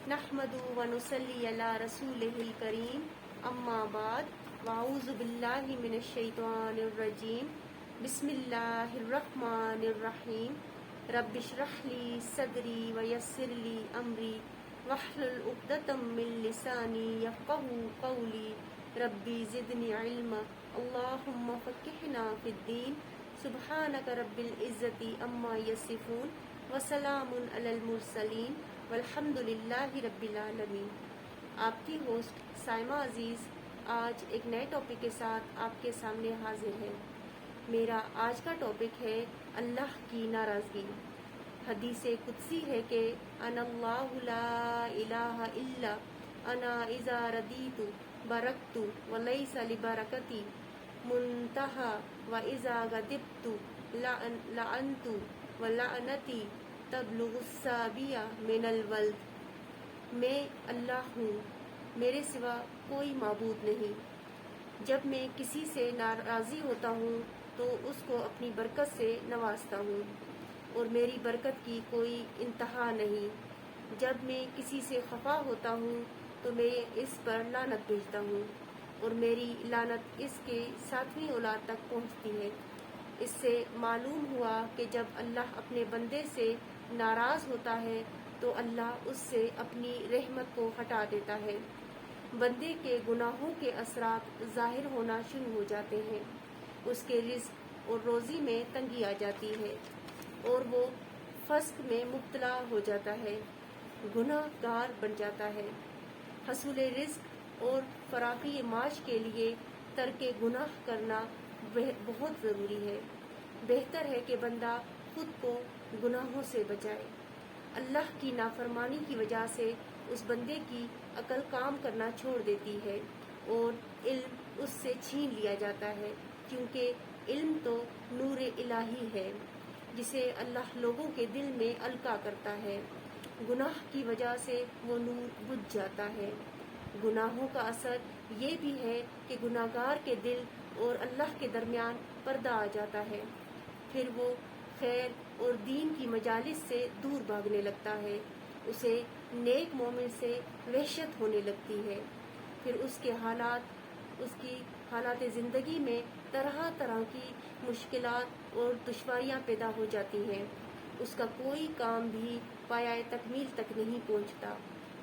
نحمد و نصلی علی رسولہ الکریم، اما بعد، واعوذ باللہ من الشیطان الرجیم، بسم اللہ الرحمن الرحیم، رب اشرح لی صدری ویسر لی امری واحلل عقدۃ من لسانی یفقہوا قولی، ربی زدنی علما، اللہم فقہنا فی الدین، سبحانک رب العزت عما یصفون، وسلام علی المرسلین، والحمد للہ رب العالمین۔ آپ کی ہوسٹ سائمہ عزیز آج ایک نئے ٹاپک کے ساتھ آپ کے سامنے حاضر ہے۔ میرا آج کا ٹاپک ہے اللہ کی ناراضگی۔ حدیث قدسی ہے کہ انا اللہ لا الہ الا انا اذا ردیت برکت ولیس لبرکتی منتہا واذا غضبت لعنت ولعنتی تبلغ السابیہ من الولد۔ میں اللہ ہوں، میرے سوا کوئی معبود نہیں۔ جب میں کسی سے ناراضی ہوتا ہوں تو اس کو اپنی برکت سے نوازتا ہوں، اور میری برکت کی کوئی انتہا نہیں۔ جب میں کسی سے خفا ہوتا ہوں تو میں اس پر لعنت بھیجتا ہوں، اور میری لعنت اس کے 7ویں اولاد تک پہنچتی ہے۔ اس سے معلوم ہوا کہ جب اللہ اپنے بندے سے ناراض ہوتا ہے تو اللہ اس سے اپنی رحمت کو ہٹا دیتا ہے۔ بندے کے گناہوں کے اثرات ظاہر ہونا شروع ہو جاتے ہیں، اس کے رزق اور روزی میں تنگی آ جاتی ہے، اور وہ فسق میں مبتلا ہو جاتا ہے، گناہ گار بن جاتا ہے۔ حصول رزق اور فراخی معاش کے لیے ترک گناہ کرنا بہت ضروری ہے۔ بہتر ہے کہ بندہ خود کو گناہوں سے بچائے۔ اللہ کی نافرمانی کی وجہ سے اس بندے کی عقل کام کرنا چھوڑ دیتی ہے، اور علم اس سے چھین لیا جاتا ہے، کیونکہ علم تو نور الہی ہے جسے اللہ لوگوں کے دل میں القا کرتا ہے۔ گناہ کی وجہ سے وہ نور بجھ جاتا ہے۔ گناہوں کا اثر یہ بھی ہے کہ گناہگار کے دل اور اللہ کے درمیان پردہ آ جاتا ہے، پھر وہ خیر اور دین کی مجالس سے دور بھاگنے لگتا ہے، اسے نیک مومن سے وحشت ہونے لگتی ہے، پھر اس کی حالات زندگی میں طرح طرح کی مشکلات اور دشواریاں پیدا ہو جاتی ہیں، اس کا کوئی کام بھی پایہ تکمیل تک نہیں پہنچتا۔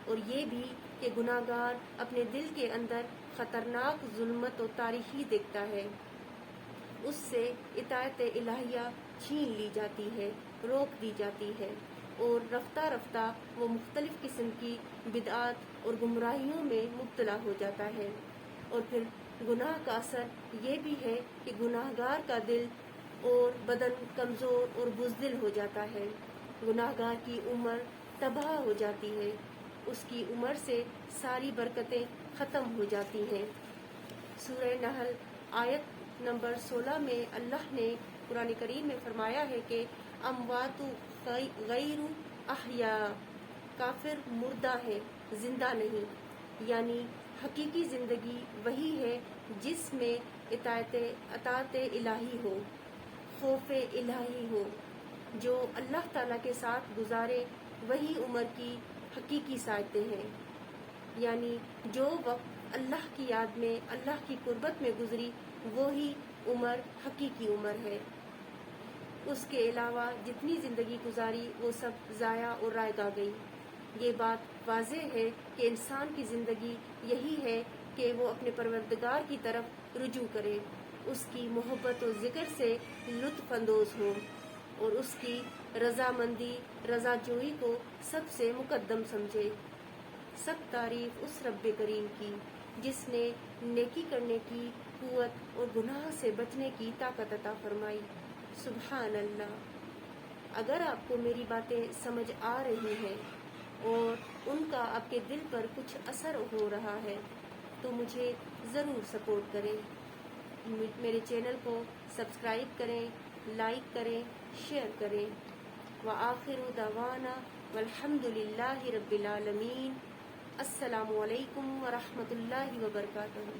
اور یہ بھی کہ گناہگار اپنے دل کے اندر خطرناک ظلمت و تاریکی دیکھتا ہے، اس سے اطاعت الہیہ چھین لی جاتی ہے، روک دی جاتی ہے، اور رفتہ رفتہ وہ مختلف قسم کی بدعات اور گمراہیوں میں مبتلا ہو جاتا ہے۔ اور پھر گناہ کا اثر یہ بھی ہے کہ گناہگار کا دل اور بدن کمزور اور بزدل ہو جاتا ہے، گناہگار کی عمر تباہ ہو جاتی ہے، اس کی عمر سے ساری برکتیں ختم ہو جاتی ہیں۔ سورہ نحل آیت نمبر 16 میں اللہ نے قرآن کریم میں فرمایا ہے کہ اموات غیر احیاء، کافر مردہ ہے، زندہ نہیں، یعنی حقیقی زندگی وہی ہے جس میں اطاعت الہی ہو، خوف الہی ہو۔ جو اللہ تعالیٰ کے ساتھ گزارے وہی عمر کی حقیقی ساعتیں ہیں، یعنی جو وقت اللہ کی یاد میں، اللہ کی قربت میں گزری وہی عمر حقیقی عمر ہے۔ اس کے علاوہ جتنی زندگی گزاری وہ سب ضائع اور رائگاں گئی۔ یہ بات واضح ہے کہ انسان کی زندگی یہی ہے کہ وہ اپنے پروردگار کی طرف رجوع کرے، اس کی محبت و ذکر سے لطف اندوز ہو، اور اس کی رضامندی، رضا جوئی کو سب سے مقدم سمجھے۔ سب تعریف اس رب کریم کی جس نے نیکی کرنے کی قوت اور گناہ سے بچنے کی طاقت عطا فرمائی۔ سبحان اللہ۔ اگر آپ کو میری باتیں سمجھ آ رہی ہیں اور ان کا آپ کے دل پر کچھ اثر ہو رہا ہے تو مجھے ضرور سپورٹ کریں، میرے چینل کو سبسکرائب کریں، لائک کریں، شیئر کریں۔ وآخر دعوانا والحمد للہ رب العالمین۔ السلام علیکم ورحمۃ اللہ وبرکاتہ۔